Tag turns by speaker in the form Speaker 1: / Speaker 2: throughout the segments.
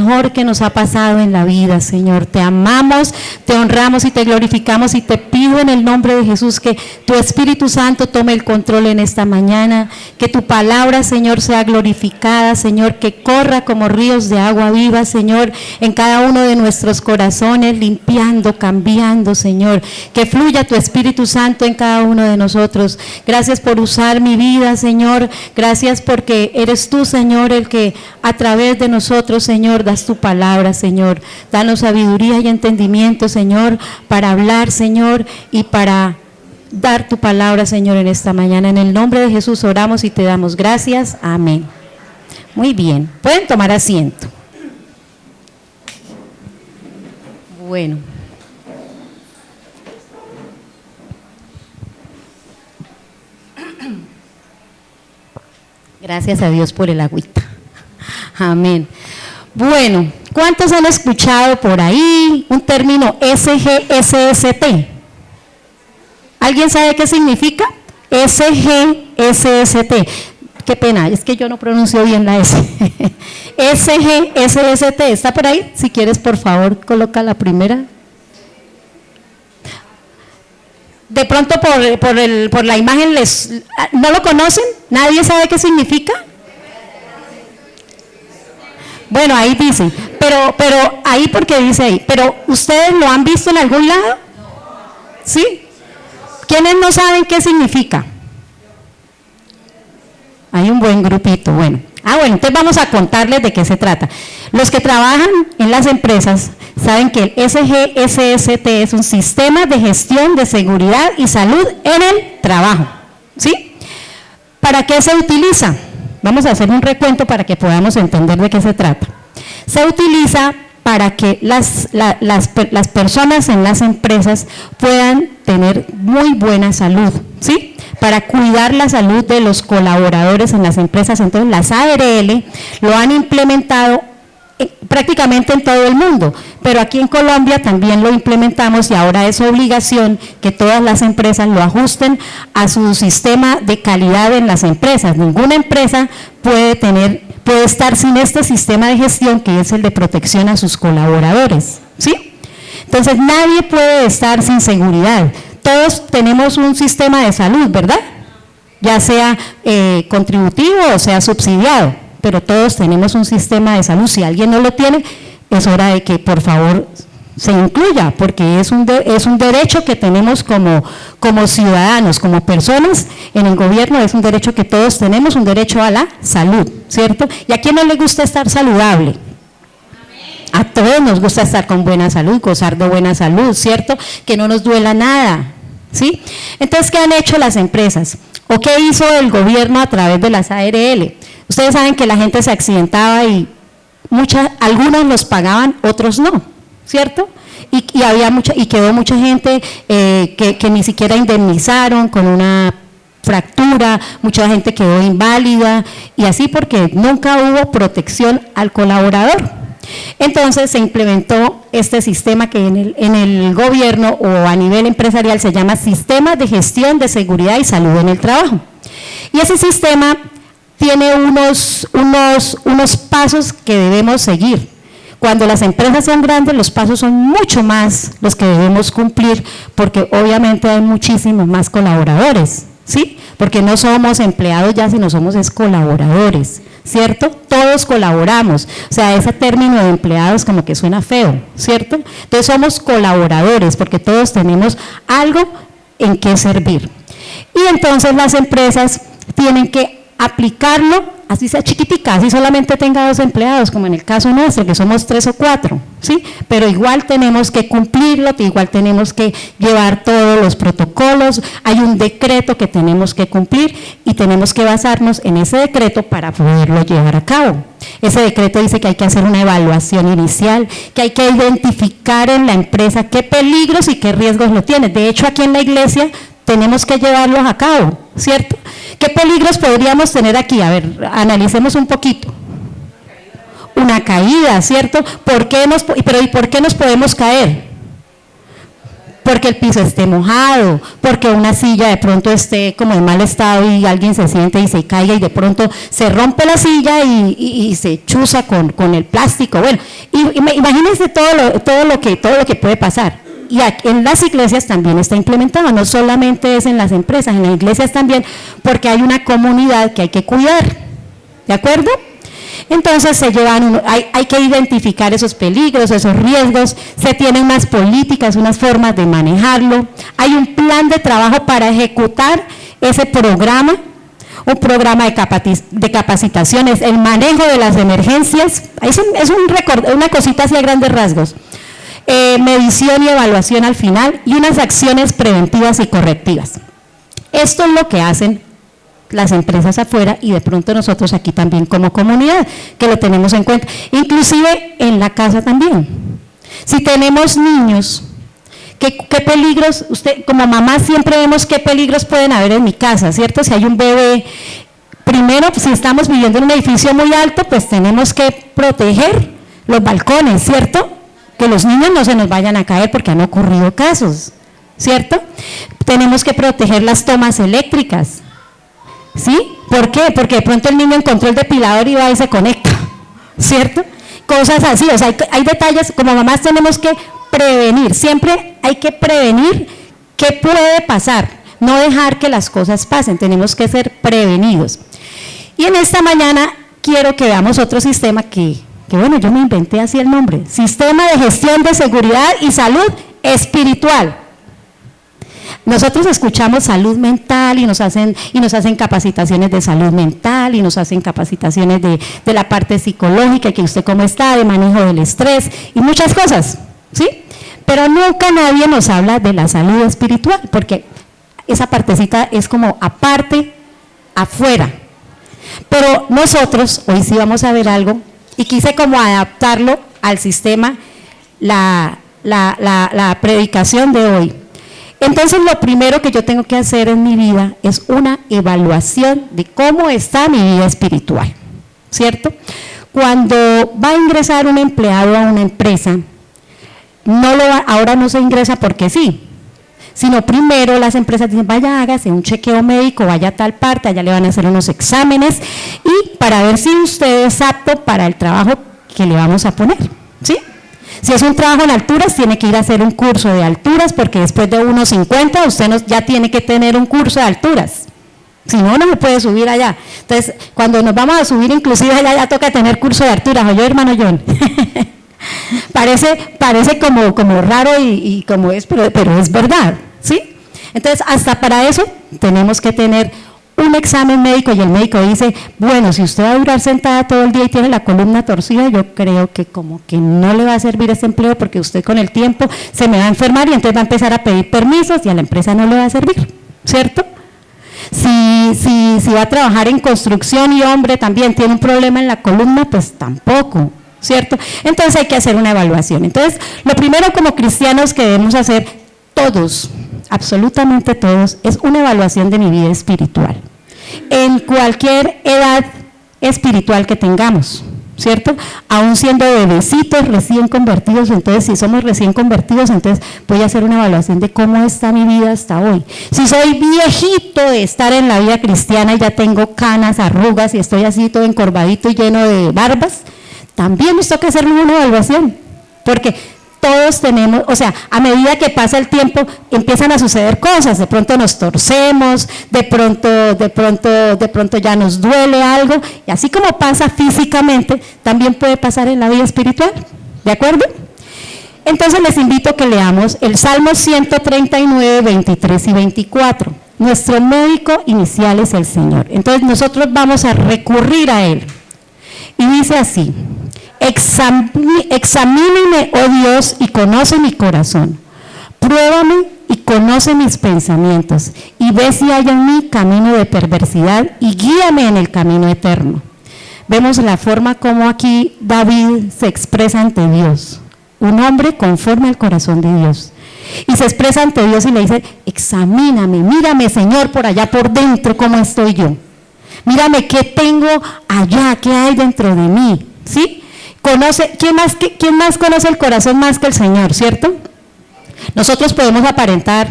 Speaker 1: mejor que nos ha pasado en la vida, Señor. Te amamos, te honramos y te glorificamos y te pido en el nombre de Jesús que tu Espíritu Santo tome el control en esta mañana, que tu palabra, Señor, sea glorificada, Señor, que corra como ríos de agua viva, Señor, en cada uno de nuestros corazones, limpiando, cambiando, Señor, que fluya tu Espíritu Santo en cada uno de nosotros. Gracias por usar mi vida, Señor, gracias porque eres tú, Señor, el que a través de nosotros, Señor, das tu palabra, Señor. Danos sabiduría y entendimiento, Señor, para hablar, Señor, y para dar tu palabra, Señor, en esta mañana. En el nombre de Jesús oramos y te damos gracias. Amén. Muy bien, pueden tomar asiento. Bueno. Gracias a Dios por el agüita. Amén. Bueno, ¿cuántos han escuchado por ahí un término SGSST? ¿Alguien sabe qué significa? SGSST. Qué pena, es que yo no pronuncio bien la S. SGSST, ¿está por ahí? Si quieres, por favor, coloca la primera. De pronto por la imagen ¿no lo conocen? ¿Nadie sabe qué significa? Bueno, ahí dice, pero ahí porque dice ahí, pero ¿ustedes lo han visto en algún lado? ¿Sí? ¿Quiénes no saben qué significa? Hay un buen grupito, bueno. Bueno, entonces vamos a contarles de qué se trata. Los que trabajan en las empresas saben que el SGSST es un sistema de gestión de seguridad y salud en el trabajo, ¿sí? ¿Para qué se utiliza? Vamos a hacer un recuento para que podamos entender de qué se trata. Se utiliza para que las personas en las empresas puedan tener muy buena salud, ¿sí? Para cuidar la salud de los colaboradores en las empresas. Entonces las ARL lo han implementado prácticamente en todo el mundo, pero aquí en Colombia también lo implementamos y ahora es obligación que todas las empresas lo ajusten a su sistema de calidad en las empresas. Ninguna empresa puede estar sin este sistema de gestión que es el de protección a sus colaboradores, ¿sí? Entonces nadie puede estar sin seguridad. Todos tenemos un sistema de salud, ¿verdad? Ya sea contributivo o sea subsidiado, pero todos tenemos un sistema de salud. Si alguien no lo tiene, es hora de que por favor se incluya, porque es un derecho que tenemos como ciudadanos, como personas en el gobierno, es un derecho que todos tenemos, un derecho a la salud, ¿cierto? ¿Y a quién no le gusta estar saludable? A todos nos gusta estar con buena salud, gozar de buena salud, ¿cierto? Que no nos duela nada, ¿sí? Entonces, ¿qué han hecho las empresas? ¿O qué hizo el gobierno a través de las ARL? Ustedes saben que la gente se accidentaba y algunos los pagaban, otros no, ¿cierto? Y había quedó mucha gente que ni siquiera indemnizaron con una fractura, mucha gente quedó inválida y así porque nunca hubo protección al colaborador. Entonces se implementó este sistema que en el gobierno o a nivel empresarial se llama Sistema de Gestión de Seguridad y Salud en el Trabajo. Y ese sistema tiene unos pasos que debemos seguir. Cuando las empresas son grandes, los pasos son mucho más los que debemos cumplir, porque obviamente hay muchísimos más colaboradores, ¿sí? Porque no somos empleados ya, sino somos colaboradores, ¿cierto? Todos colaboramos, o sea, ese término de empleados como que suena feo, ¿cierto? Entonces somos colaboradores, porque todos tenemos algo en qué servir. Y entonces las empresas tienen que aplicarlo, así sea chiquitica, así solamente tenga 2 empleados, como en el caso nuestro, que somos 3 o 4, ¿sí? Pero igual tenemos que cumplirlo, igual tenemos que llevar todos los protocolos, hay un decreto que tenemos que cumplir y tenemos que basarnos en ese decreto para poderlo llevar a cabo. Ese decreto dice que hay que hacer una evaluación inicial, que hay que identificar en la empresa qué peligros y qué riesgos lo tiene. De hecho, aquí en la iglesia tenemos que llevarlos a cabo, ¿cierto? ¿Qué peligros podríamos tener aquí? A ver, analicemos un poquito. Una caída, ¿cierto? ¿Y por qué nos podemos caer? porque el piso esté mojado, porque una silla de pronto esté como en mal estado y alguien se siente y se caiga y de pronto se rompe la silla y se chuza con el plástico. Bueno, imagínense todo lo que puede pasar. Y en las iglesias también está implementado, no solamente es en las empresas, en las iglesias también, porque hay una comunidad que hay que cuidar, ¿de acuerdo? Entonces hay que identificar esos peligros, esos riesgos, se tienen unas políticas, unas formas de manejarlo, hay un plan de trabajo para ejecutar ese programa, un programa de capacitaciones, el manejo de las emergencias, es una cosita así a grandes rasgos. Medición y evaluación al final y unas acciones preventivas y correctivas. Esto es lo que hacen las empresas afuera y de pronto nosotros aquí también como comunidad, que lo tenemos en cuenta, inclusive en la casa también. Si tenemos niños, ¿qué peligros? Usted como mamá siempre vemos qué peligros pueden haber en mi casa, ¿cierto? Si hay un bebé, primero si estamos viviendo en un edificio muy alto, pues tenemos que proteger los balcones, ¿cierto? Que los niños no se nos vayan a caer porque han ocurrido casos, ¿cierto? Tenemos que proteger las tomas eléctricas, ¿sí? ¿Por qué? Porque de pronto el niño encontró el depilador y va y se conecta, ¿cierto? Cosas así, o sea, hay detalles, como mamás tenemos que prevenir, siempre hay que prevenir qué puede pasar, no dejar que las cosas pasen, tenemos que ser prevenidos. Y en esta mañana quiero que veamos otro sistema que bueno, yo me inventé así el nombre, Sistema de Gestión de Seguridad y Salud Espiritual. Nosotros escuchamos salud mental y nos hacen capacitaciones de salud mental y nos hacen capacitaciones de la parte psicológica, que usted cómo está, de manejo del estrés y muchas cosas, ¿sí? Pero nunca nadie nos habla de la salud espiritual, porque esa partecita es como aparte, afuera. Pero nosotros, hoy sí vamos a ver algo, y quise como adaptarlo al sistema, la predicación de hoy. Entonces lo primero que yo tengo que hacer en mi vida es una evaluación de cómo está mi vida espiritual, ¿cierto? Cuando va a ingresar un empleado a una empresa, ahora no se ingresa porque sí, sino primero las empresas dicen, vaya, hágase un chequeo médico, vaya a tal parte, allá le van a hacer unos exámenes y para ver si usted es apto para el trabajo que le vamos a poner, ¿sí? Si es un trabajo en alturas, tiene que ir a hacer un curso de alturas, porque después de 1.50 usted ya tiene que tener un curso de alturas, si no, no se puede subir allá. Entonces, cuando nos vamos a subir, inclusive allá ya toca tener curso de alturas, ¿oyó, hermano John? parece como raro y como es, pero es verdad, ¿sí? Entonces, hasta para eso tenemos que tener un examen médico y el médico dice, bueno, si usted va a durar sentada todo el día y tiene la columna torcida, yo creo que como que no le va a servir ese empleo porque usted con el tiempo se me va a enfermar y entonces va a empezar a pedir permisos y a la empresa no le va a servir, ¿cierto? Si va a trabajar en construcción y hombre también tiene un problema en la columna, pues tampoco, ¿cierto? Entonces hay que hacer una evaluación. Entonces, lo primero como cristianos que debemos hacer todos, absolutamente todos, es una evaluación de mi vida espiritual, en cualquier edad espiritual que tengamos, ¿cierto? Aún siendo bebecitos recién convertidos, entonces si somos recién convertidos, entonces voy a hacer una evaluación de cómo está mi vida hasta hoy. Si soy viejito de estar en la vida cristiana y ya tengo canas, arrugas y estoy así todo encorvadito y lleno de barbas, también nos toca hacer una evaluación, porque todos tenemos, o sea, a medida que pasa el tiempo empiezan a suceder cosas, de pronto nos torcemos, de pronto ya nos duele algo, y así como pasa físicamente, también puede pasar en la vida espiritual, ¿de acuerdo? Entonces les invito a que leamos el Salmo 139, 23 y 24. Nuestro médico inicial es el Señor, entonces nosotros vamos a recurrir a Él, y dice así: examíname, oh Dios, y conoce mi corazón. Pruébame y conoce mis pensamientos, y ve si hay en mí camino de perversidad, y guíame en el camino eterno. Vemos la forma como aquí David se expresa ante Dios, un hombre conforme al corazón de Dios. Y se expresa ante Dios y le dice: examíname, mírame, Señor, por allá por dentro, cómo estoy yo. Mírame qué tengo allá, qué hay dentro de mí, ¿sí? ¿Quién más conoce el corazón más que el Señor, cierto? Nosotros podemos aparentar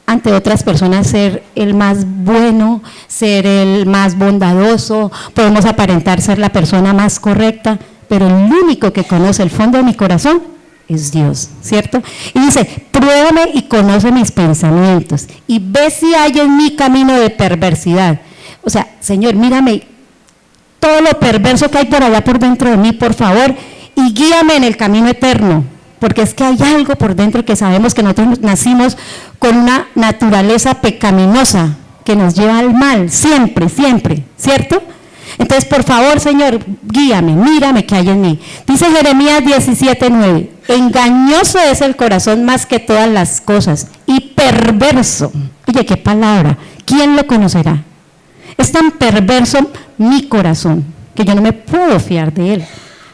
Speaker 1: ante otras personas ser el más bueno, ser el más bondadoso, podemos aparentar ser la persona más correcta, pero el único que conoce el fondo de mi corazón es Dios, ¿cierto? Y dice, pruébame y conoce mis pensamientos y ve si hay en mi camino de perversidad. O sea, Señor, mírame todo lo perverso que hay por allá por dentro de mí, por favor, y guíame en el camino eterno, porque es que hay algo por dentro que sabemos que nosotros nacimos con una naturaleza pecaminosa que nos lleva al mal, siempre, siempre, ¿cierto? Entonces, por favor, Señor, guíame, mírame qué hay en mí. Dice Jeremías 17:9, engañoso es el corazón más que todas las cosas y perverso. Oye, qué palabra, ¿quién lo conocerá? Es tan perverso mi corazón que yo no me puedo fiar de él,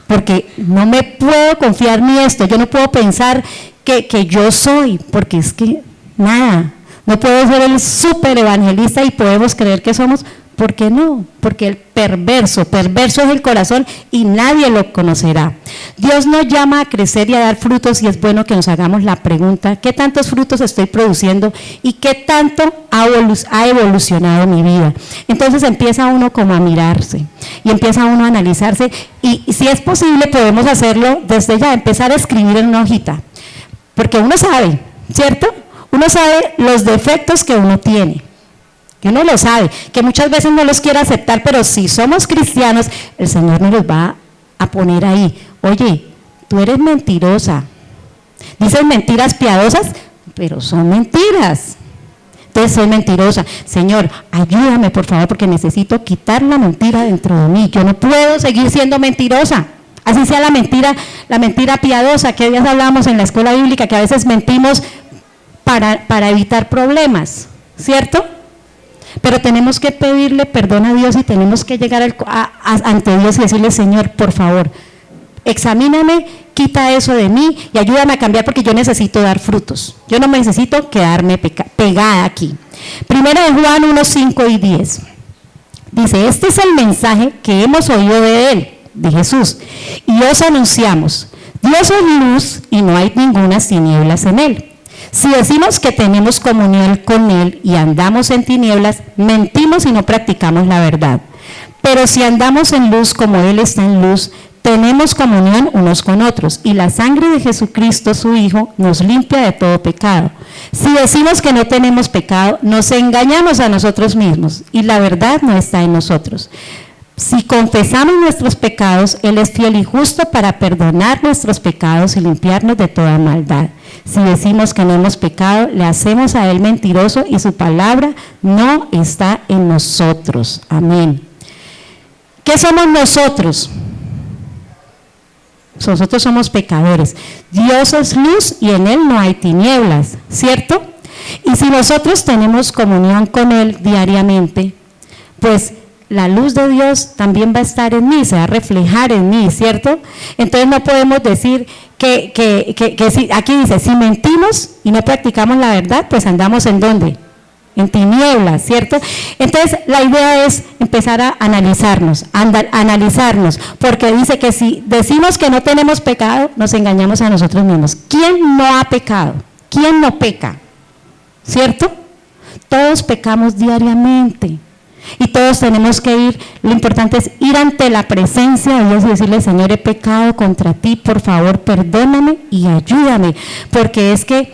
Speaker 1: porque no me puedo confiar ni esto, yo no puedo pensar que yo soy, porque es que nada, no puedo ser el súper evangelista y podemos creer que somos. ¿Por qué no? Porque el perverso es el corazón y nadie lo conocerá. Dios nos llama a crecer y a dar frutos y es bueno que nos hagamos la pregunta, ¿qué tantos frutos estoy produciendo y qué tanto ha evolucionado mi vida? Entonces empieza uno como a mirarse y empieza uno a analizarse y si es posible podemos hacerlo desde ya, empezar a escribir en una hojita, porque uno sabe, ¿cierto? Uno sabe los defectos que uno tiene. Que uno lo sabe, que muchas veces no los quiere aceptar, pero si somos cristianos, el Señor nos los va a poner ahí. Oye, tú eres mentirosa. Dices mentiras piadosas, pero son mentiras. Entonces soy mentirosa. Señor, ayúdame por favor, porque necesito quitar la mentira dentro de mí. Yo no puedo seguir siendo mentirosa. Así sea la mentira piadosa, que hoy hablamos en la escuela bíblica, que a veces mentimos para evitar problemas, ¿cierto? Pero tenemos que pedirle perdón a Dios y tenemos que llegar ante Dios y decirle, Señor, por favor, examíname, quita eso de mí y ayúdame a cambiar porque yo necesito dar frutos. Yo no necesito quedarme pegada aquí. Primero de Juan 1, 5 y 10. Dice, este es el mensaje que hemos oído de él, de Jesús, y os anunciamos, Dios es luz y no hay ninguna tinieblas en él. Si decimos que tenemos comunión con Él y andamos en tinieblas, mentimos y no practicamos la verdad. Pero si andamos en luz como Él está en luz, tenemos comunión unos con otros y la sangre de Jesucristo, su Hijo, nos limpia de todo pecado. Si decimos que no tenemos pecado, nos engañamos a nosotros mismos y la verdad no está en nosotros. Si confesamos nuestros pecados, Él es fiel y justo para perdonar nuestros pecados y limpiarnos de toda maldad. Si decimos que no hemos pecado, le hacemos a Él mentiroso y su palabra no está en nosotros. Amén. ¿Qué somos nosotros? Nosotros somos pecadores. Dios es luz y en Él no hay tinieblas, ¿cierto? Y si nosotros tenemos comunión con Él diariamente, pues la luz de Dios también va a estar en mí, se va a reflejar en mí, ¿cierto? Entonces no podemos decir que si, aquí dice, si mentimos y no practicamos la verdad, pues andamos ¿en dónde? En tinieblas, ¿cierto? Entonces la idea es empezar a analizarnos, porque dice que si decimos que no tenemos pecado, nos engañamos a nosotros mismos. ¿Quién no ha pecado? ¿Quién no peca? ¿Cierto? Todos pecamos diariamente. Y todos tenemos que ir, lo importante es ir ante la presencia de Dios y decirle, Señor, he pecado contra ti, por favor, perdóname y ayúdame, porque es que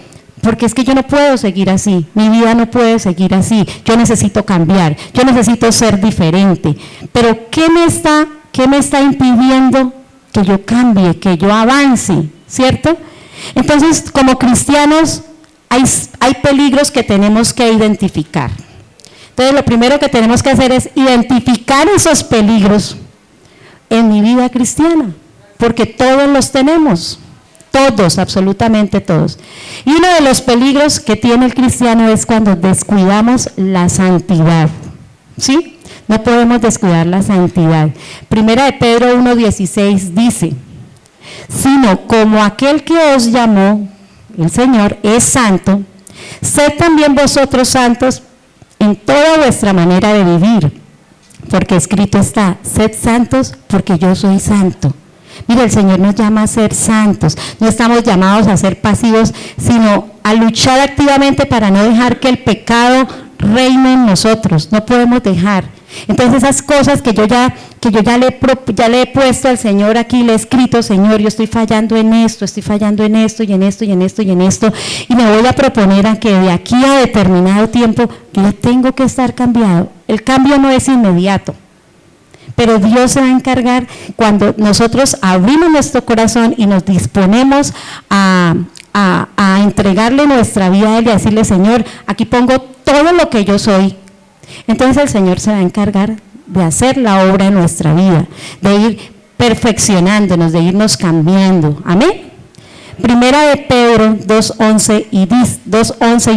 Speaker 1: yo no puedo seguir así, mi vida no puede seguir así, yo necesito cambiar, yo necesito ser diferente, pero ¿qué me está impidiendo que yo cambie, que yo avance? ¿Cierto? Entonces, como cristianos, hay peligros que tenemos que identificar. Entonces, lo primero que tenemos que hacer es identificar esos peligros en mi vida cristiana, porque todos los tenemos, todos, absolutamente todos. Y uno de los peligros que tiene el cristiano es cuando descuidamos la santidad, ¿sí? No podemos descuidar la santidad. Primera de Pedro 1:16 dice, sino como aquel que os llamó, el Señor, es santo, sed también vosotros santos en toda vuestra manera de vivir, porque escrito está, sed santos porque yo soy santo. Mira, el Señor nos llama a ser santos, no estamos llamados a ser pasivos, sino a luchar activamente para no dejar que el pecado reine en nosotros, no podemos dejar. Entonces esas cosas que yo ya le he puesto al Señor aquí, le he escrito, Señor, yo estoy fallando en esto, estoy fallando en esto y en esto y en esto y en esto, y me voy a proponer a que de aquí a determinado tiempo yo tengo que estar cambiado. El cambio no es inmediato, pero Dios se va a encargar cuando nosotros abrimos nuestro corazón y nos disponemos a entregarle nuestra vida a Él y a decirle, Señor, aquí pongo todo lo que yo soy. Entonces el Señor se va a encargar de hacer la obra en nuestra vida, de ir perfeccionándonos, de irnos cambiando. Amén. Primera de Pedro 2:11 y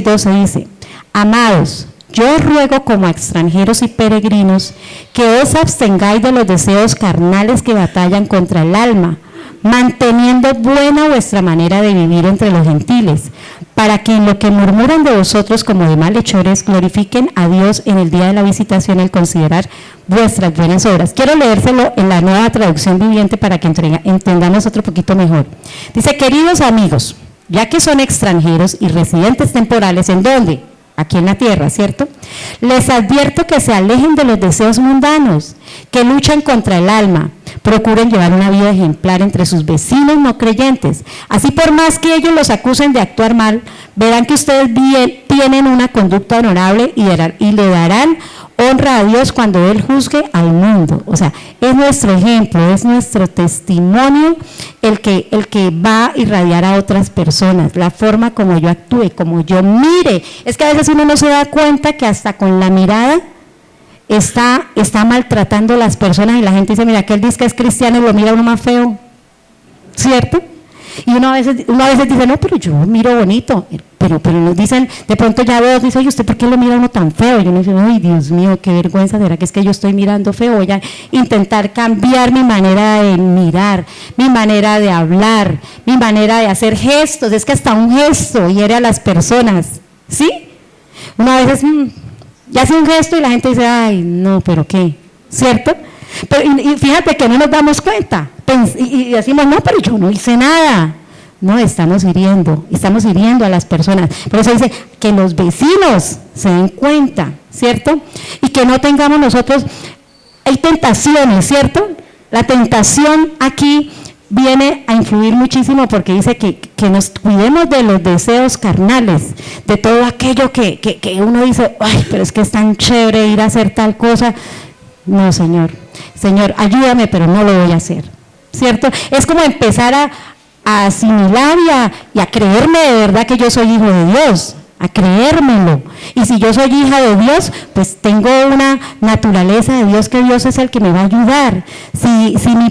Speaker 1: 12 dice, amados, yo os ruego como a extranjeros y peregrinos que os abstengáis de los deseos carnales que batallan contra el alma, manteniendo buena vuestra manera de vivir entre los gentiles, para que en lo que murmuran de vosotros como de malhechores glorifiquen a Dios en el día de la visitación al considerar vuestras buenas obras. Quiero leérselo en la Nueva Traducción Viviente para que entendamos otro poquito mejor. Dice, queridos amigos, ya que son extranjeros y residentes temporales, ¿en dónde? Aquí en la tierra, ¿cierto? Les advierto que se alejen de los deseos mundanos, que luchan contra el alma, procuren llevar una vida ejemplar entre sus vecinos no creyentes. Así por más que ellos los acusen de actuar mal, verán que ustedes tienen una conducta honorable y le darán honra a Dios cuando Él juzgue al mundo. O sea, es nuestro ejemplo, es nuestro testimonio el que va a irradiar a otras personas, la forma como yo actúe, como yo mire. Es que a veces uno no se da cuenta que hasta con la mirada está maltratando a las personas y la gente dice, mira, aquel dice que es cristiano y lo mira uno más feo, ¿cierto? Y uno a veces dice, no, pero yo miro bonito, pero nos dicen, de pronto ya veo, dice, oye, ¿usted por qué lo mira uno tan feo? Y uno dice, ay, Dios mío, qué vergüenza, ¿será que es que yo estoy mirando feo? Voy a intentar cambiar mi manera de mirar, mi manera de hablar, mi manera de hacer gestos, es que hasta un gesto hiere a las personas, ¿sí? Uno a veces ya hace un gesto y la gente dice, ay, no, pero qué, ¿cierto? Pero, y fíjate que no nos damos cuenta y decimos, no, pero yo no hice nada. No, estamos hiriendo a las personas. Por eso dice que los vecinos se den cuenta, ¿cierto? Y que no tengamos nosotros, hay tentaciones, ¿cierto? La tentación aquí viene a influir muchísimo porque dice que nos cuidemos de los deseos carnales, de todo aquello que uno dice, ay, pero es que es tan chévere ir a hacer tal cosa. No, Señor, ayúdame, pero no lo voy a hacer, ¿cierto? Es como empezar a asimilar y a creerme de verdad que yo soy hijo de Dios, a creérmelo. Y si yo soy hija de Dios, pues tengo una naturaleza de Dios, que Dios es el que me va a ayudar. Si mi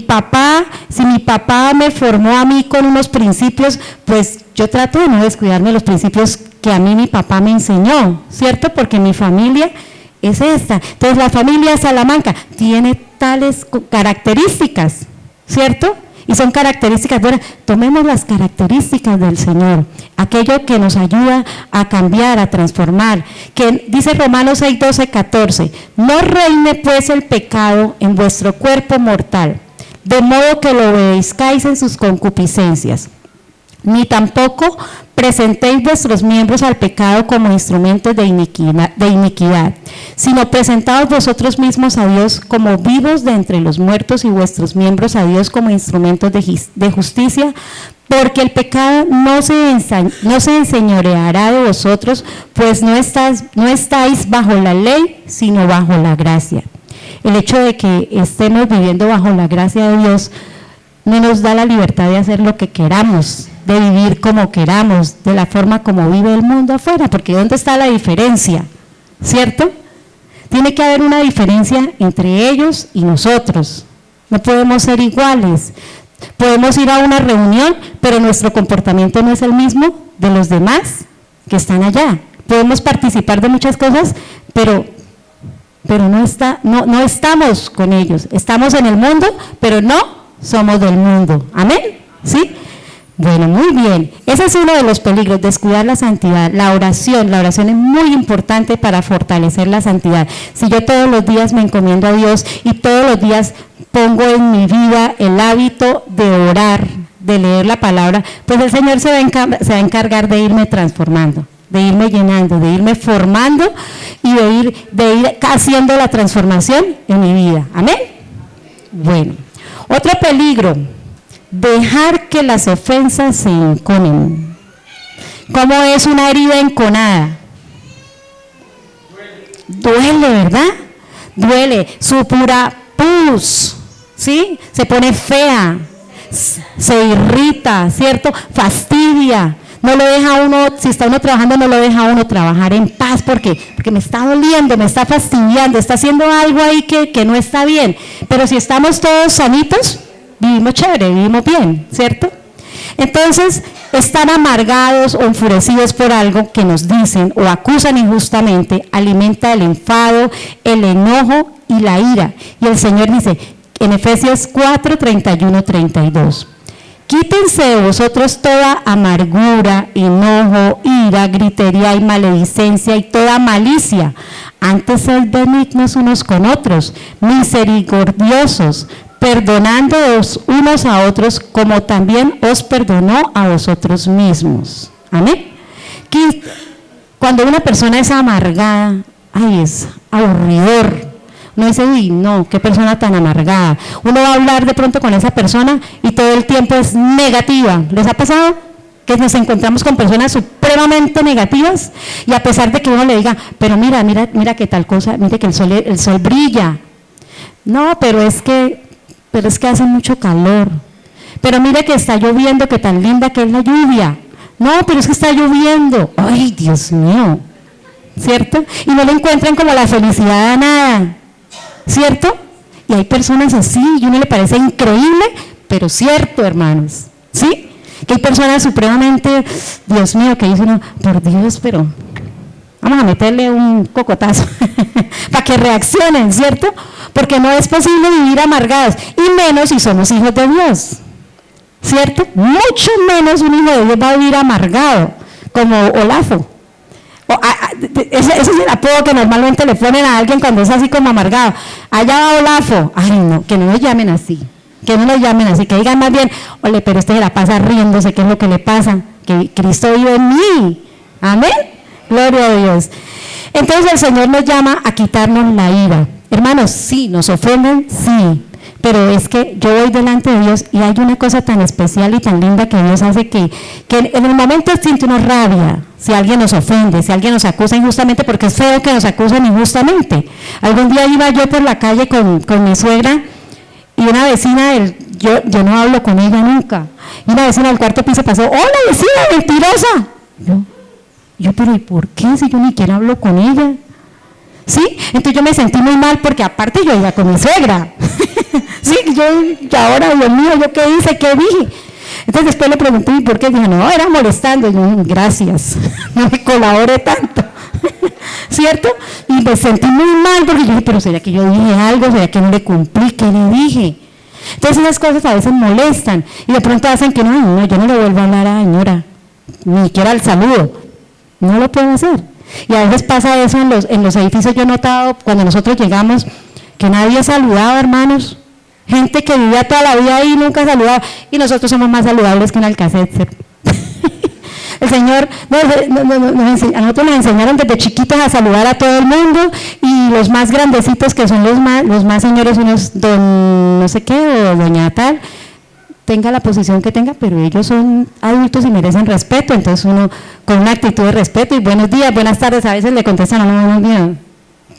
Speaker 1: papá me formó a mí con unos principios, pues yo trato de no descuidarme de los principios que a mí mi papá me enseñó, ¿cierto? Porque mi familia es esta. Entonces la familia Salamanca tiene tales características, ¿cierto? Y son características buenas. Tomemos las características del Señor, aquello que nos ayuda a cambiar, a transformar. Que dice Romanos 6, 12, 14, no reine pues el pecado en vuestro cuerpo mortal, de modo que lo obedezcáis en sus concupiscencias, ni tampoco presentéis vuestros miembros al pecado como instrumentos de iniquidad, sino presentaos vosotros mismos a Dios como vivos de entre los muertos y vuestros miembros a Dios como instrumentos de justicia, porque el pecado no se enseñoreará de vosotros, pues no estáis bajo la ley, sino bajo la gracia. El hecho de que estemos viviendo bajo la gracia de Dios no nos da la libertad de hacer lo que queramos, de vivir como queramos, de la forma como vive el mundo afuera, porque ¿dónde está la diferencia? ¿Cierto? Tiene que haber una diferencia entre ellos y nosotros, no podemos ser iguales. Podemos ir a una reunión, pero nuestro comportamiento no es el mismo de los demás que están allá. Podemos participar de muchas cosas, pero no estamos con ellos. Estamos en el mundo, pero no somos del mundo. ¿Amén? ¿Sí? Bueno, muy bien. Ese es uno de los peligros, descuidar la santidad. La oración es muy importante para fortalecer la santidad. Si yo todos los días me encomiendo a Dios y todos los días pongo en mi vida el hábito de orar, de leer la palabra, pues el Señor se va a encargar de irme transformando, de irme llenando, de irme formando y de ir haciendo la transformación en mi vida. ¿Amén? Bueno, otro peligro, dejar que las ofensas se enconen. ¿Cómo es una herida enconada? Duele, ¿verdad? Duele, su pura pus, ¿sí? Se pone fea, se irrita, ¿cierto? Fastidia, no lo deja uno, si está uno trabajando, no lo deja uno trabajar en paz, porque me está doliendo, me está fastidiando, está haciendo algo ahí que no está bien. Pero si estamos todos sanitos, vivimos chévere, vivimos bien, ¿cierto? Entonces, están amargados o enfurecidos por algo que nos dicen o acusan injustamente, alimenta el enfado, el enojo y la ira. Y el Señor dice en Efesios 4, 31, 32, quítense de vosotros toda amargura, enojo, ira, gritería y maledicencia y toda malicia. Antes sed benignos unos con otros, misericordiosos, perdonándoos unos a otros como también os perdonó a vosotros mismos. Amén. Cuando una persona es amargada, ay, es aburridor. Uno dice, uy, no, qué persona tan amargada. Uno va a hablar de pronto con esa persona y todo el tiempo es negativa. ¿Les ha pasado que nos encontramos con personas supremamente negativas? Y a pesar de que uno le diga, pero mira que tal cosa, mire que el sol brilla. No, pero es que hace mucho calor. Pero mire que está lloviendo, que tan linda que es la lluvia. No, pero es que está lloviendo. Ay, Dios mío, ¿cierto? Y no le encuentran como la felicidad a nada, ¿cierto? Y hay personas así, y a uno le parece increíble, pero cierto, hermanos, ¿sí? Que hay personas supremamente, Dios mío, que dicen, por Dios, pero vamos a meterle un cocotazo para que reaccionen, ¿cierto? Porque no es posible vivir amargados, y menos si somos hijos de Dios, ¿cierto? Mucho menos un hijo de Dios va a vivir amargado, como Olafo. Ese es el apodo que normalmente le ponen a alguien cuando es así como amargado. Allá va Olafo. Ay, no, que no lo llamen así, que digan más bien, ole, pero este se la pasa riéndose, ¿qué es lo que le pasa? Que Cristo vive en mí. Amén, gloria a Dios. Entonces el Señor nos llama a quitarnos la ira. Hermanos, sí, nos ofenden, sí, pero es que yo voy delante de Dios y hay una cosa tan especial y tan linda que Dios hace que en el momento siente una rabia si alguien nos ofende, si alguien nos acusa injustamente, porque es feo que nos acusen injustamente. Algún día iba yo por la calle con mi suegra y una vecina, yo no hablo con ella nunca, y una vecina del cuarto piso pasó, hola vecina, mentirosa. Yo, pero ¿y por qué si yo ni siquiera hablo con ella? ¿Sí? Entonces yo me sentí muy mal porque aparte yo iba con mi suegra. Sí, y ahora, Dios mío, ¿yo qué hice? ¿Qué dije? Entonces después le pregunté, ¿y por qué? Dijo, no, era molestando. Y yo, gracias, no me colabore tanto. ¿Cierto? Y me sentí muy mal porque yo dije, pero ¿será que yo dije algo? ¿Será que no le cumplí? ¿Qué le dije? Entonces esas cosas a veces molestan y de pronto hacen que no, yo no le vuelvo a hablar a la señora, ni siquiera al saludo. No lo puedo hacer. Y a veces pasa eso en los edificios. Yo he notado cuando nosotros llegamos que nadie saludaba, hermanos. Gente que vivía toda la vida ahí y nunca saludaba. Y nosotros somos más saludables que un Alcacete. El Señor, a nosotros nos enseñaron desde chiquitos a saludar a todo el mundo, y los más grandecitos, que son los más señores, unos don no sé qué o doña tal, tenga la posición que tenga, pero ellos son adultos y merecen respeto. Entonces uno con una actitud de respeto y buenos días, buenas tardes, a veces le contestan no, buenos días,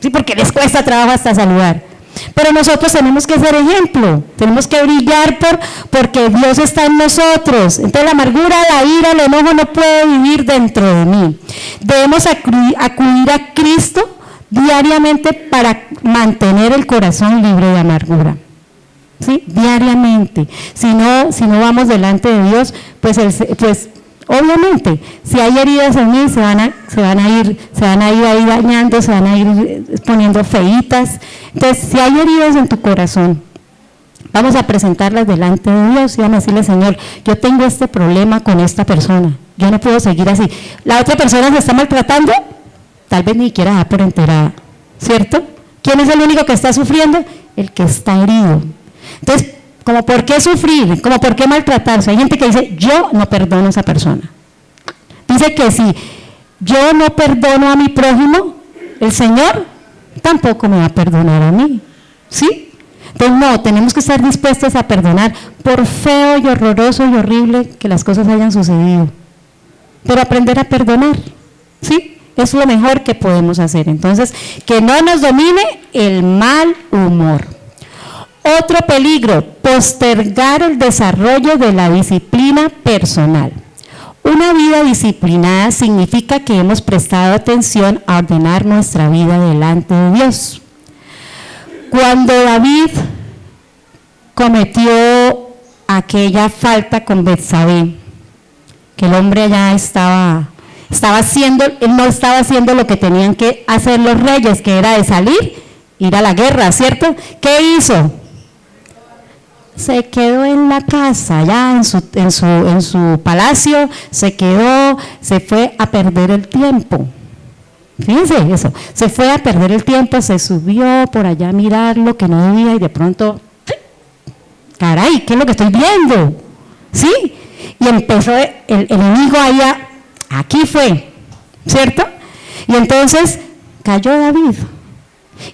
Speaker 1: sí, porque les cuesta trabajo hasta saludar. Pero nosotros tenemos que ser ejemplo, tenemos que brillar porque Dios está en nosotros. Entonces la amargura, la ira, el enojo no puede vivir dentro de mí. Debemos acudir a Cristo diariamente para mantener el corazón libre de amargura. ¿Sí? Diariamente. Si no vamos delante de Dios, pues obviamente, si hay heridas en mí, se van a ir ahí dañando, se van a ir poniendo feitas. Entonces, si hay heridas en tu corazón, vamos a presentarlas delante de Dios y vamos a decirle, Señor, yo tengo este problema con esta persona, yo no puedo seguir así. La otra persona se está maltratando, tal vez ni siquiera da por enterada, ¿cierto? ¿Quién es el único que está sufriendo? El que está herido. Entonces, como por qué sufrir, como por qué maltratarse. Hay gente que dice, yo no perdono a esa persona. Dice que si yo no perdono a mi prójimo, el Señor tampoco me va a perdonar a mí. ¿Sí? Entonces no, tenemos que estar dispuestos a perdonar por feo y horroroso y horrible que las cosas hayan sucedido. Pero aprender a perdonar, ¿sí? Es lo mejor que podemos hacer. Entonces, que no nos domine el mal humor. Otro peligro, postergar el desarrollo de la disciplina personal. Una vida disciplinada significa que hemos prestado atención a ordenar nuestra vida delante de Dios. Cuando David cometió aquella falta con Betsabé, que el hombre allá estaba haciendo, él no estaba haciendo lo que tenían que hacer los reyes, que era de salir, ir a la guerra, ¿cierto? ¿Qué hizo? Se quedó en la casa, allá en su palacio, se fue a perder el tiempo. Fíjense eso, se fue a perder el tiempo, se subió por allá a mirar lo que no debía y de pronto, caray, ¿qué es lo que estoy viendo? ¿Sí? Y empezó el enemigo allá, aquí fue, ¿cierto? Y entonces cayó David.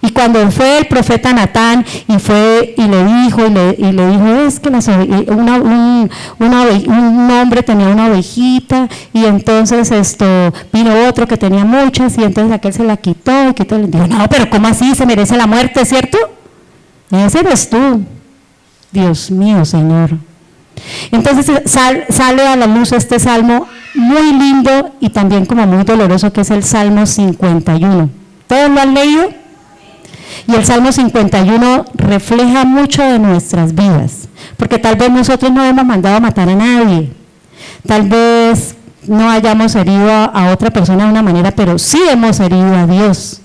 Speaker 1: Y cuando fue el profeta Natán y le dijo, es que un hombre tenía una ovejita y entonces vino otro que tenía muchas y entonces aquel se la quitó y le dijo, no, pero ¿cómo así? Se merece la muerte, ¿cierto? Ese eres tú. Dios mío, Señor. Entonces sale a la luz este salmo muy lindo y también como muy doloroso, que es el Salmo 51. ¿Todos lo han leído? Y el Salmo 51 refleja mucho de nuestras vidas, porque tal vez nosotros no hemos mandado a matar a nadie, tal vez no hayamos herido a otra persona de una manera, pero sí hemos herido a Dios,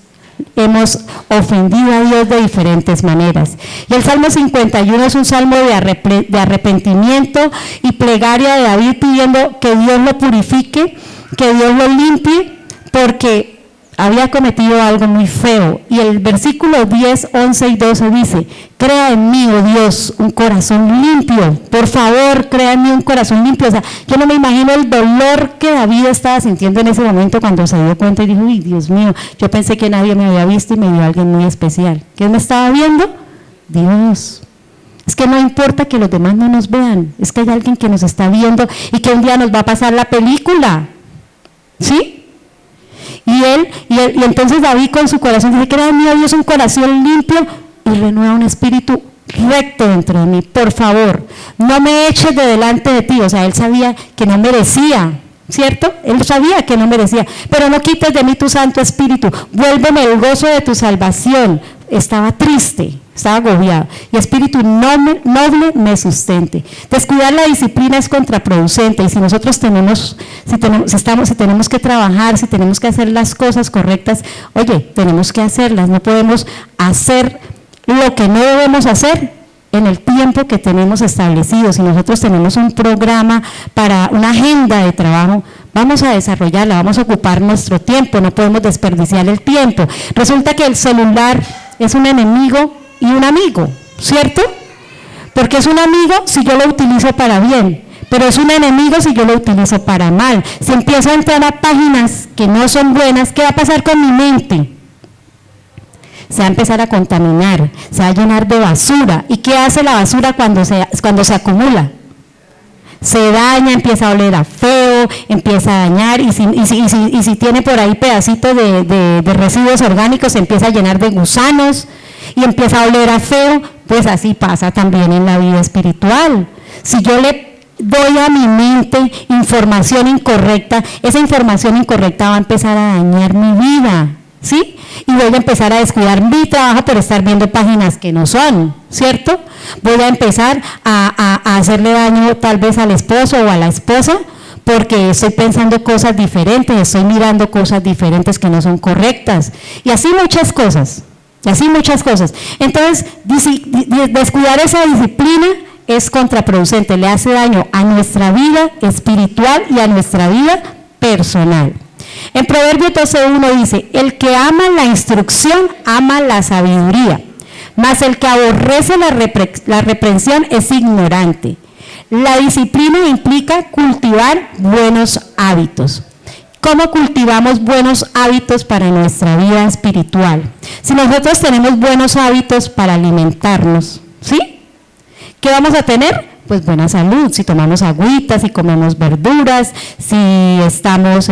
Speaker 1: hemos ofendido a Dios de diferentes maneras. Y el Salmo 51 es un salmo de arrepentimiento y plegaria de David pidiendo que Dios lo purifique, que Dios lo limpie, porque había cometido algo muy feo. Y el versículo 10, 11 y 12 dice, crea en mí, oh Dios, un corazón limpio, por favor, crea en mí un corazón limpio. O sea, yo no me imagino el dolor que David estaba sintiendo en ese momento cuando se dio cuenta y dijo, uy, Dios mío, yo pensé que nadie me había visto y me vio alguien muy especial. ¿Quién me estaba viendo? Dios. Es que no importa que los demás no nos vean, es que hay alguien que nos está viendo y que un día nos va a pasar la película, ¿sí? Y entonces David con su corazón dice, crea en mí, oh Dios, un corazón limpio y renueva un espíritu recto dentro de mí, por favor, no me eches de delante de ti. O sea, él sabía que no merecía, ¿cierto? Él sabía que no merecía, pero no quites de mí tu Santo Espíritu, vuélveme el gozo de tu salvación. Estaba triste, estaba agobiado, y espíritu noble me sustente. Descuidar la disciplina es contraproducente, y si nosotros tenemos que trabajar, si tenemos que hacer las cosas correctas, oye, tenemos que hacerlas, no podemos hacer lo que no debemos hacer en el tiempo que tenemos establecido. Si nosotros tenemos un programa para una agenda de trabajo, vamos a desarrollarla, vamos a ocupar nuestro tiempo, no podemos desperdiciar el tiempo. Resulta que el celular es un enemigo y un amigo, ¿cierto? Porque es un amigo si yo lo utilizo para bien, pero es un enemigo si yo lo utilizo para mal. Si empiezo a entrar a páginas que no son buenas, ¿qué va a pasar con mi mente? Se va a empezar a contaminar, se va a llenar de basura. ¿Y qué hace la basura cuando se acumula? Se daña, empieza a oler a feo, empieza a dañar, y si tiene por ahí pedacitos de residuos orgánicos, se empieza a llenar de gusanos y empieza a oler a feo. Pues así pasa también en la vida espiritual. Si yo le doy a mi mente información incorrecta, esa información incorrecta va a empezar a dañar mi vida, ¿sí? Y voy a empezar a descuidar mi trabajo por estar viendo páginas que no son, ¿cierto? Voy a empezar a hacerle daño tal vez al esposo o a la esposa porque estoy pensando cosas diferentes, estoy mirando cosas diferentes que no son correctas, y así muchas cosas, Entonces, descuidar esa disciplina es contraproducente, le hace daño a nuestra vida espiritual y a nuestra vida personal. En Proverbios 12:1 dice, el que ama la instrucción ama la sabiduría, mas el que aborrece la reprensión es ignorante. La disciplina implica cultivar buenos hábitos. ¿Cómo cultivamos buenos hábitos para nuestra vida espiritual? Si nosotros tenemos buenos hábitos para alimentarnos, ¿sí? ¿Qué vamos a tener? Pues buena salud, si tomamos agüitas, si comemos verduras, si estamos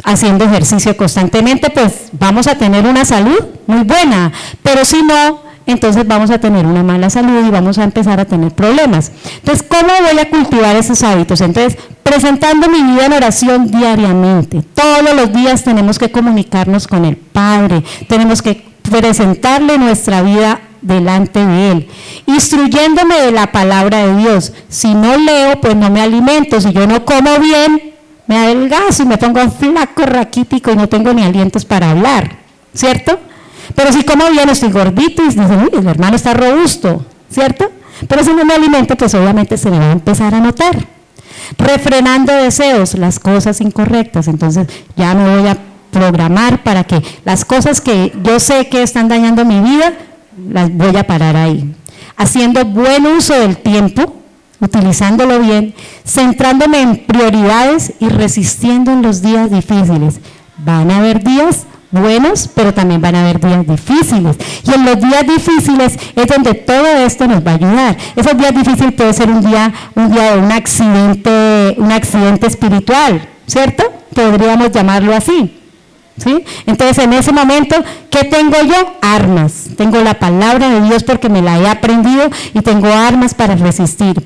Speaker 1: haciendo ejercicio constantemente, pues vamos a tener una salud muy buena, pero si no, entonces vamos a tener una mala salud y vamos a empezar a tener problemas. Entonces, ¿cómo voy a cultivar esos hábitos? Entonces, presentando mi vida en oración diariamente. Todos los días tenemos que comunicarnos con el Padre, tenemos que presentarle nuestra vida delante de Él, instruyéndome de la palabra de Dios. Si no leo, pues no me alimento. Si yo no como bien, me adelgazo y me pongo flaco, raquítico y no tengo ni alientos para hablar, ¿cierto? Pero si como bien, estoy gordito y dicen, uy, el hermano está robusto, ¿cierto? Pero si no me alimento, pues obviamente se me va a empezar a notar. Refrenando deseos, las cosas incorrectas. Entonces ya me voy a programar para que las cosas que yo sé que están dañando mi vida, las voy a parar ahí. Haciendo buen uso del tiempo, utilizándolo bien, centrándome en prioridades y resistiendo en los días difíciles. Van a haber días buenos, pero también van a haber días difíciles. Y en los días difíciles es donde todo esto nos va a ayudar. Esos días difíciles puede ser un día de un accidente espiritual, ¿cierto? Podríamos llamarlo así. ¿Sí? Entonces en ese momento, ¿qué tengo yo? Armas. Tengo la palabra de Dios porque me la he aprendido y tengo armas para resistir.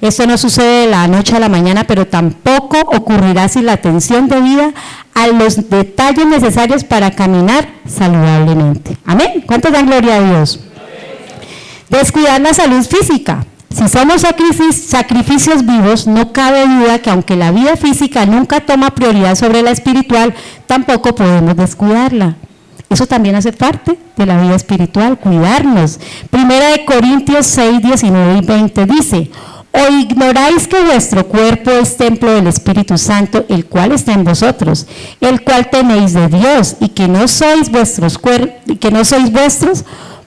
Speaker 1: Eso no sucede de la noche a la mañana, pero tampoco ocurrirá sin la atención debida a los detalles necesarios para caminar saludablemente. Amén. ¿Cuántos dan gloria a Dios? Descuidar la salud física. Si somos sacrificios vivos, no cabe duda que aunque la vida física nunca toma prioridad sobre la espiritual, tampoco podemos descuidarla. Eso también hace parte de la vida espiritual, cuidarnos. Primera de Corintios 6, 19 y 20 dice: ¿O ignoráis que vuestro cuerpo es templo del Espíritu Santo, el cual está en vosotros, el cual tenéis de Dios, y que no sois vuestros?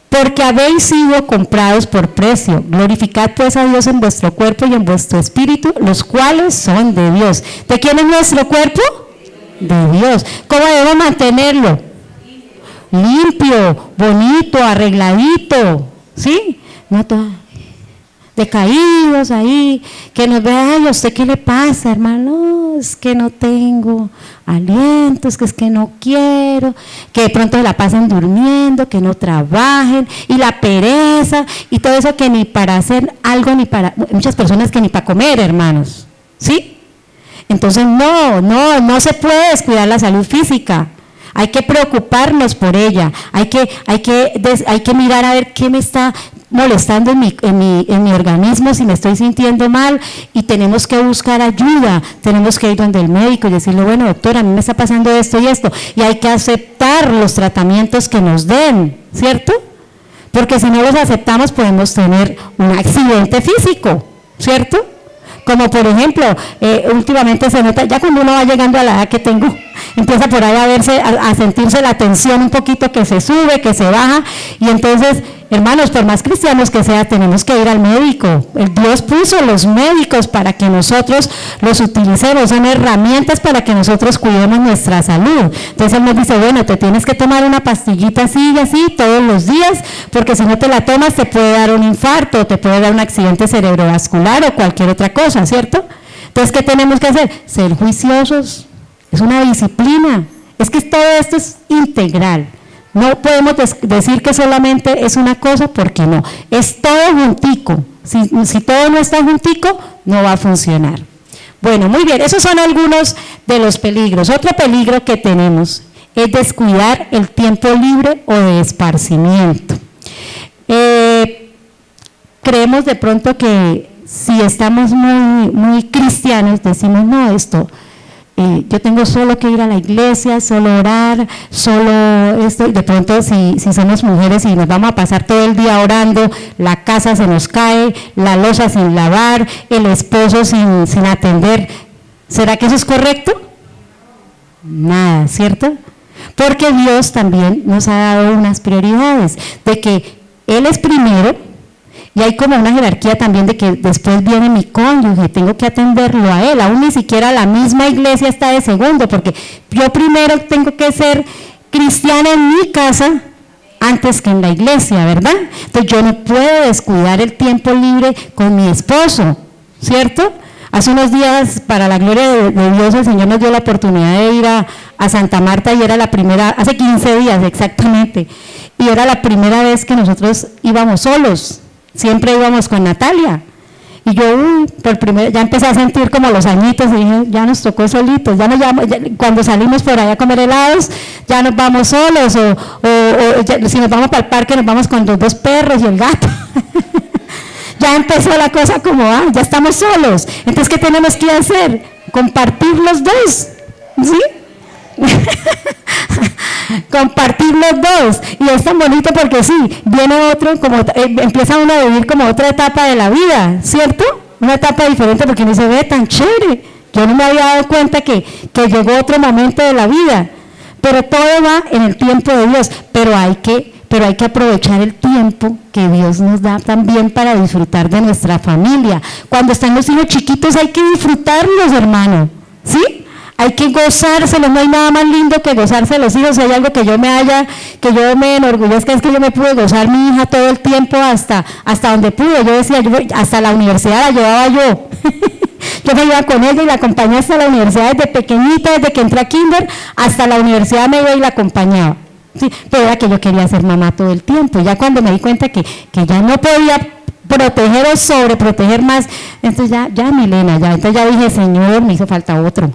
Speaker 1: Porque habéis sido comprados por precio. Glorificad pues a Dios en vuestro cuerpo y en vuestro espíritu, los cuales son de Dios. ¿De quién es nuestro cuerpo? De Dios. ¿Cómo debemos mantenerlo? Limpio, bonito, arregladito, ¿sí? No todo decaídos ahí, que nos vean, ay, ¿a usted qué le pasa, hermano? Es que no tengo aliento, es que no quiero, que de pronto se la pasen durmiendo, que no trabajen, y la pereza, y todo eso que ni para hacer algo, ni para, muchas personas que ni para comer, hermanos, ¿sí? Entonces no se puede descuidar la salud física. Hay que preocuparnos por ella, hay que mirar a ver qué me está molestando en mi organismo, si me estoy sintiendo mal, y tenemos que buscar ayuda, tenemos que ir donde el médico y decirle, bueno, doctora, a mí me está pasando esto y esto, y hay que aceptar los tratamientos que nos den, ¿cierto? Porque si no los aceptamos podemos tener un accidente físico, ¿cierto? Como por ejemplo, últimamente se nota, ya cuando uno va llegando a la edad que tengo, empieza por ahí a sentirse la tensión un poquito, que se sube, que se baja, y entonces, hermanos, por más cristianos que sea, tenemos que ir al médico. El Dios puso los médicos para que nosotros los utilicemos, son herramientas para que nosotros cuidemos nuestra salud. Entonces Él nos dice, bueno, te tienes que tomar una pastillita así y así todos los días, porque si no te la tomas te puede dar un infarto, te puede dar un accidente cerebrovascular o cualquier otra cosa, ¿cierto? Entonces, ¿qué tenemos que hacer? Ser juiciosos, es una disciplina, es que todo esto es integral. No podemos decir que solamente es una cosa, porque no, es todo juntico. Si todo no está juntico, no va a funcionar. Bueno, muy bien, esos son algunos de los peligros. Otro peligro que tenemos es descuidar el tiempo libre o de esparcimiento. Creemos de pronto que si estamos muy cristianos, decimos, no, yo tengo solo que ir a la iglesia, solo orar, solo esto, y de pronto si somos mujeres y nos vamos a pasar todo el día orando, la casa se nos cae, la loza sin lavar, el esposo sin atender. ¿Será que eso es correcto? Nada, ¿cierto? porque Dios también nos ha dado unas prioridades, de que Él es primero, y hay como una jerarquía también de que después viene mi cónyuge, tengo que atenderlo a él, aún ni siquiera la misma iglesia está de segundo, porque yo primero tengo que ser cristiana en mi casa antes que en la iglesia, ¿verdad? Entonces yo no puedo descuidar el tiempo libre con mi esposo, ¿cierto? Hace unos días, para la gloria de Dios, el Señor nos dio la oportunidad de ir a Santa Marta y era la primera, hace 15 días exactamente, y era la primera vez que nosotros íbamos solos. Siempre íbamos con Natalia. Y yo, ya empecé a sentir como los añitos y dije, ya nos tocó solitos. Cuando salimos por allá a comer helados, ya nos vamos solos. Si nos vamos para el parque, nos vamos con los 2 perros y el gato. Ya empezó la cosa como, ya estamos solos. Entonces, ¿qué tenemos que hacer? Compartir los dos. ¿Sí? Compartir los dos, y es tan bonito porque sí, viene otro, como empieza uno a vivir como otra etapa de la vida, ¿cierto? Una etapa diferente porque uno se ve tan chévere. Yo no me había dado cuenta que llegó otro momento de la vida, pero todo va en el tiempo de Dios, pero hay que aprovechar el tiempo que Dios nos da también para disfrutar de nuestra familia. Cuando están los hijos chiquitos hay que disfrutarlos, hermano, ¿sí? Hay que gozárselos, no hay nada más lindo que gozarse los hijos. Si hay algo que yo me enorgullezca, es que yo me pude gozar mi hija todo el tiempo hasta donde pude. Yo decía, hasta la universidad la llevaba yo. Yo me iba con ella y la acompañé hasta la universidad desde pequeñita, desde que entré a kinder, hasta la universidad me iba y la acompañaba. Sí, pero era que yo quería ser mamá todo el tiempo. Ya cuando me di cuenta que ya no podía proteger o sobreproteger más, entonces ya Milena, entonces ya dije, Señor, me hizo falta otro.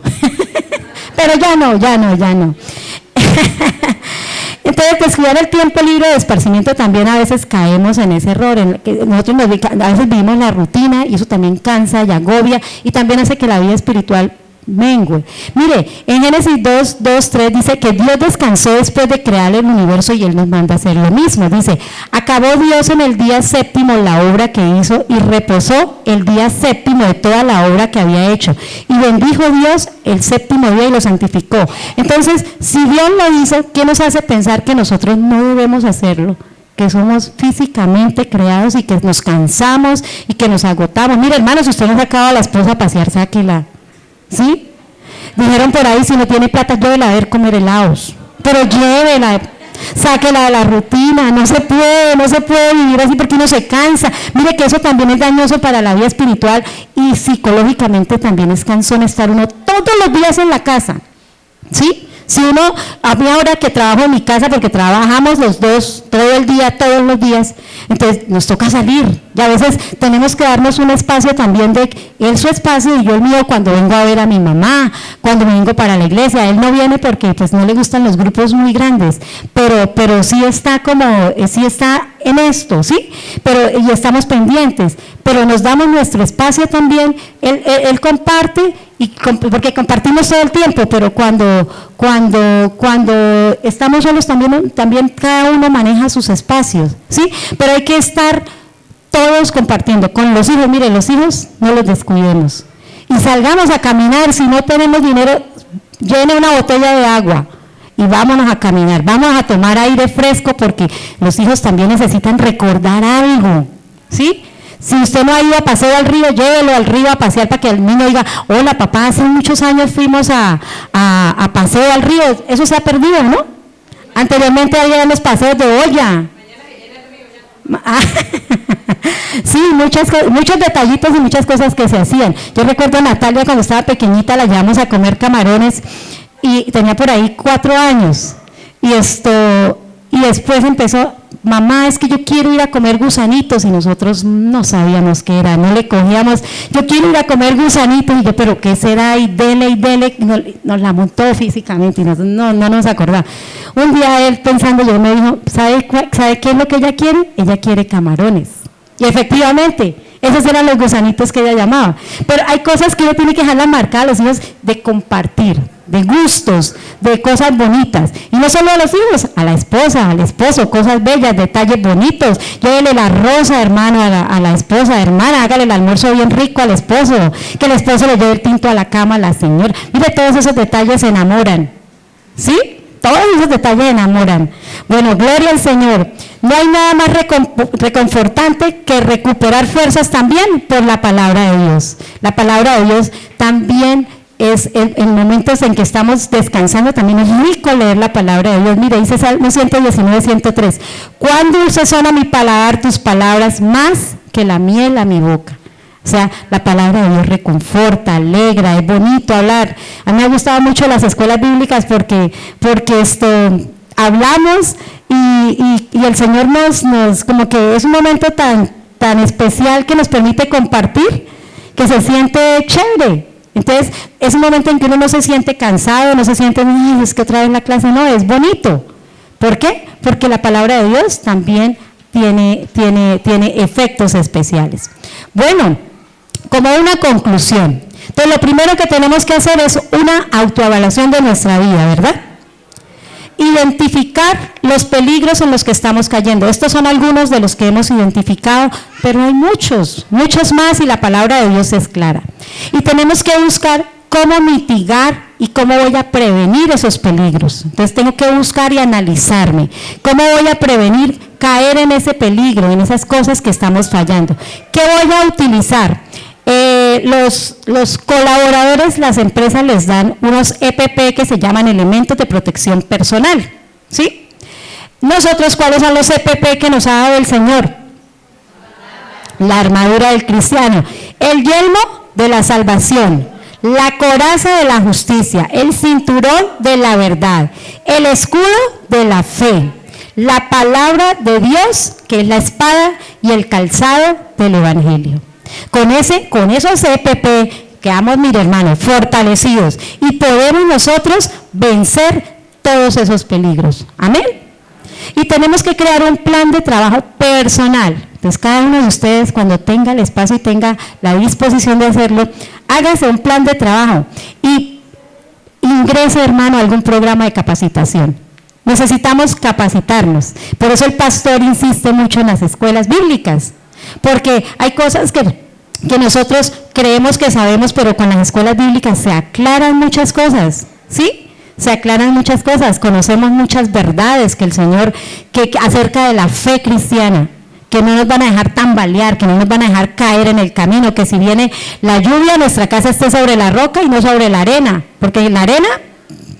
Speaker 1: Pero ya no. Entonces, pues cuidar el tiempo libre de esparcimiento también a veces caemos en ese error, en que nosotros a veces vivimos la rutina y eso también cansa y agobia y también hace que la vida espiritual mengue. Mire, en Génesis 2:3 dice que Dios descansó después de crear el universo y Él nos manda a hacer lo mismo. Dice, acabó Dios en el día séptimo la obra que hizo y reposó el día séptimo de toda la obra que había hecho. Y bendijo Dios el séptimo día y lo santificó. Entonces, si Dios lo hizo, ¿qué nos hace pensar que nosotros no debemos hacerlo? Que somos físicamente creados y que nos cansamos y que nos agotamos. Mire, hermano, si usted no sacaba a la esposa a pasear, sáquela. ¿Sí? Dijeron por ahí, si no tiene plata, llévela a ver comer helados, pero llévela, sáquela de la rutina. No se puede vivir así porque uno se cansa. Mire que eso también es dañoso para la vida espiritual y psicológicamente también es cansón estar uno todos los días en la casa, ¿sí? Si uno, a mí ahora que trabajo en mi casa, porque trabajamos los dos todo el día, todos los días, entonces nos toca salir, y a veces tenemos que darnos un espacio también de él su espacio y yo el mío cuando vengo a ver a mi mamá, cuando vengo para la iglesia. Él no viene porque pues no le gustan los grupos muy grandes, pero sí está en esto, ¿sí? Y estamos pendientes, pero nos damos nuestro espacio también. Él comparte, porque compartimos todo el tiempo, pero cuando estamos solos también cada uno maneja sus espacios, ¿sí? Pero hay que estar todos compartiendo con los hijos. Mire, los hijos no los descuidemos y salgamos a caminar. Si no tenemos dinero, llene una botella de agua y vámonos a caminar, vamos a tomar aire fresco, porque los hijos también necesitan recordar algo, ¿sí? Si usted no ha ido a paseo al río, llévelo al río a pasear para que el niño diga, hola papá, hace muchos años fuimos a paseo al río. Eso se ha perdido, ¿no? Anteriormente había los paseos de olla. Sí, muchos detallitos y muchas cosas que se hacían. Yo recuerdo a Natalia cuando estaba pequeñita, la llevamos a comer camarones y tenía por ahí 4 años y después empezó, mamá, es que yo quiero ir a comer gusanitos, y nosotros no sabíamos qué era, no le cogíamos, yo quiero ir a comer gusanitos, y yo, pero qué será, y dele, nos la montó físicamente y no nos acordaba. Un día él pensando, yo me dijo, ¿sabe qué es lo que ella quiere? Ella quiere camarones, y efectivamente esos eran los gusanitos que ella llamaba. Pero hay cosas que uno tiene que dejarlas marcadas a los hijos, de compartir, de gustos, de cosas bonitas, y no solo a los hijos, a la esposa, al esposo, cosas bellas, detalles bonitos. Llévele la rosa, hermano, a la esposa, hermana, hágale el almuerzo bien rico al esposo, que el esposo le lleve el tinto a la cama a la señora. Mire, todos esos detalles se enamoran, ¿sí? Todos esos detalles enamoran. Bueno, gloria al Señor. No hay nada más reconfortante que recuperar fuerzas también por la palabra de Dios. La palabra de Dios también es en momentos en que estamos descansando, también es rico leer la palabra de Dios. Mire, dice Salmo 119, 103. Cuán dulces son a mi paladar tus palabras, más que la miel a mi boca. O sea, la palabra de Dios reconforta, alegra, es bonito hablar. A mí me ha gustado mucho las escuelas bíblicas porque hablamos y el Señor nos como que es un momento tan especial que nos permite compartir, que se siente chévere. Entonces, es un momento en que uno no se siente cansado, no se siente, es que otra vez la clase, no, es bonito. ¿Por qué? Porque la palabra de Dios también tiene efectos especiales. Bueno, como una conclusión, entonces lo primero que tenemos que hacer es una autoevaluación de nuestra vida, ¿verdad? Identificar los peligros en los que estamos cayendo. Estos son algunos de los que hemos identificado, pero hay muchos más y la palabra de Dios es clara. Y tenemos que buscar cómo mitigar y cómo voy a prevenir esos peligros. Entonces tengo que buscar y analizarme. ¿Cómo voy a prevenir caer en ese peligro, en esas cosas que estamos fallando? ¿Qué voy a utilizar? Los colaboradores, las empresas les dan unos EPP que se llaman elementos de protección personal, ¿sí? Nosotros, ¿cuáles son los EPP que nos ha dado el Señor? La armadura del cristiano, el yelmo de la salvación, la coraza de la justicia, el cinturón de la verdad, el escudo de la fe, la palabra de Dios, que es la espada, y el calzado del evangelio. Con esos EPP quedamos, mire hermano, fortalecidos y podemos nosotros vencer todos esos peligros. Amén. Y tenemos que crear un plan de trabajo personal. Entonces cada uno de ustedes, cuando tenga el espacio y tenga la disposición de hacerlo, hágase un plan de trabajo y ingrese, hermano, a algún programa de capacitación. Necesitamos capacitarnos. Por eso el pastor insiste mucho en las escuelas bíblicas. Porque hay cosas que nosotros creemos que sabemos, pero con las escuelas bíblicas se aclaran muchas cosas, ¿sí? Se aclaran muchas cosas, conocemos muchas verdades que el Señor, que acerca de la fe cristiana, que no nos van a dejar tambalear, que no nos van a dejar caer en el camino, que si viene la lluvia, nuestra casa esté sobre la roca y no sobre la arena, porque en la arena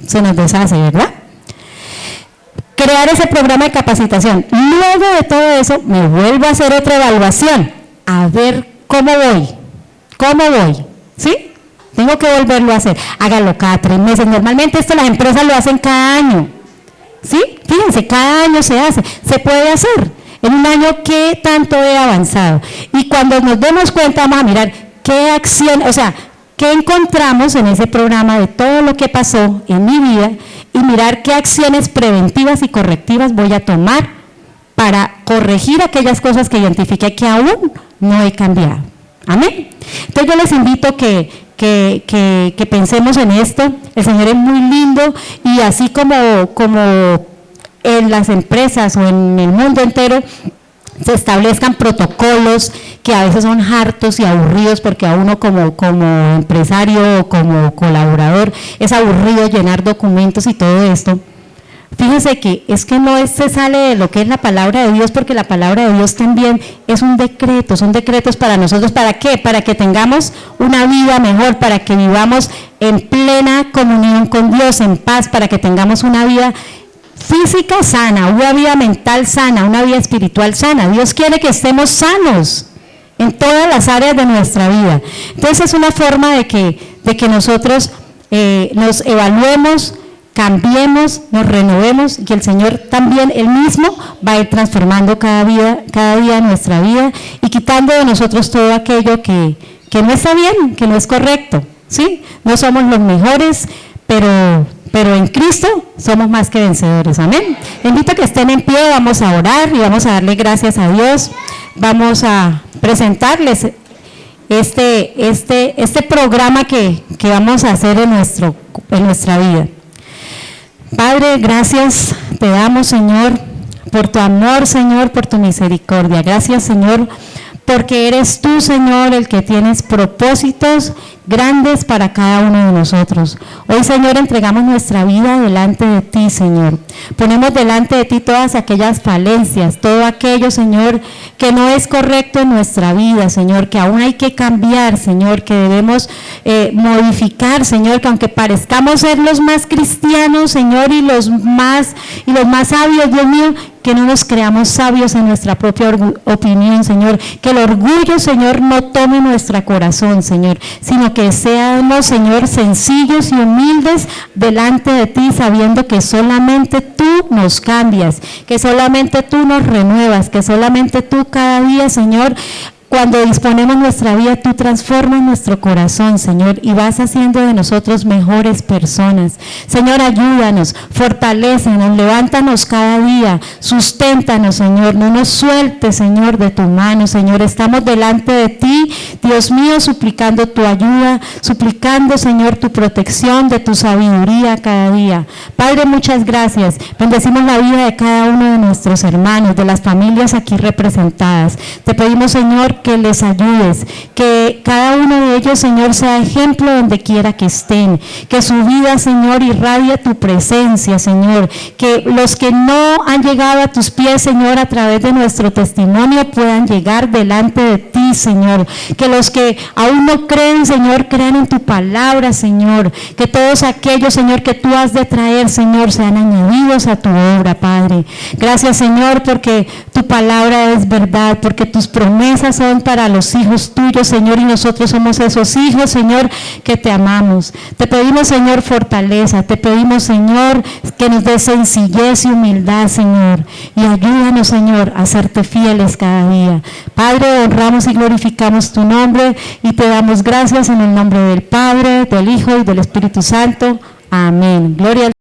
Speaker 1: se nos deshace, ¿verdad? Crear ese programa de capacitación. Luego de todo eso, me vuelvo a hacer otra evaluación, a ver cómo voy, ¿sí? Tengo que volverlo a hacer. Hágalo cada 3 meses. Normalmente esto las empresas lo hacen cada año, ¿sí? Fíjense, cada año se hace. Se puede hacer. En un año, ¿qué tanto he avanzado? Y cuando nos demos cuenta, vamos a mirar qué acción, o sea, qué encontramos en ese programa de todo lo que pasó en mi vida y mirar qué acciones preventivas y correctivas voy a tomar para corregir aquellas cosas que identifiqué que aún no he cambiado. Amén. Entonces yo les invito que pensemos en esto. El Señor es muy lindo y así como en las empresas o en el mundo entero se establezcan protocolos que a veces son hartos y aburridos, porque a uno como empresario o como colaborador es aburrido llenar documentos y todo esto. Fíjense que es que no se sale de lo que es la palabra de Dios, porque la palabra de Dios también es un decreto, son decretos para nosotros. ¿Para qué? Para que tengamos una vida mejor, para que vivamos en plena comunión con Dios, en paz, para que tengamos una vida física sana, una vida mental sana, una vida espiritual sana. Dios quiere que estemos sanos en todas las áreas de nuestra vida. Entonces es una forma de que nosotros nos evaluemos, cambiemos, nos renovemos, y que el Señor también, Él mismo, va a ir transformando cada día nuestra vida y quitando de nosotros todo aquello que no está bien, que no es correcto, ¿sí? No somos los mejores, pero en Cristo somos más que vencedores. Amén. Invito a que estén en pie, vamos a orar y vamos a darle gracias a Dios. Vamos a presentarles este programa que vamos a hacer en nuestra vida. Padre, gracias te damos, Señor, por tu amor, Señor, por tu misericordia. Gracias, Señor, porque eres tú, Señor, el que tienes propósitos grandes para cada uno de nosotros. Hoy, Señor, entregamos nuestra vida delante de ti, Señor. Ponemos delante de ti todas aquellas falencias, todo aquello, Señor, que no es correcto en nuestra vida, Señor, que aún hay que cambiar, Señor, que debemos modificar, Señor, que aunque parezcamos ser los más cristianos, Señor, y los más sabios, Dios mío, que no nos creamos sabios en nuestra propia opinión, Señor, que el orgullo, Señor, no tome nuestro corazón, Señor, sino que seamos, Señor, sencillos y humildes delante de ti, sabiendo que solamente tú nos cambias, que solamente tú nos renuevas, que solamente tú cada día, Señor, cuando disponemos nuestra vida, tú transformas nuestro corazón, Señor, y vas haciendo de nosotros mejores personas. Señor, ayúdanos, fortalécenos, levántanos cada día, susténtanos, Señor, no nos sueltes, Señor, de tu mano, Señor. Estamos delante de ti, Dios mío, suplicando tu ayuda, suplicando, Señor, tu protección, de tu sabiduría cada día. Padre, muchas gracias. Bendecimos la vida de cada uno de nuestros hermanos, de las familias aquí representadas. Te pedimos, Señor, que les ayudes, que cada uno de ellos, Señor, sea ejemplo donde quiera que estén, que su vida, Señor, irradie tu presencia, Señor, que los que no han llegado a tus pies, Señor, a través de nuestro testimonio puedan llegar delante de ti, Señor, que los que aún no creen, Señor, crean en tu palabra, Señor, que todos aquellos, Señor, que tú has de traer, Señor, sean añadidos a tu obra, Padre. Gracias, Señor, porque tu palabra es verdad, porque tus promesas son para los hijos tuyos, Señor, y nosotros somos esos hijos, Señor, que te amamos. Te pedimos, Señor, fortaleza, te pedimos, Señor, que nos des sencillez y humildad, Señor, y ayúdanos, Señor, a serte fieles cada día. Padre, honramos y glorificamos tu nombre y te damos gracias en el nombre del Padre, del Hijo y del Espíritu Santo. Amén. Gloria al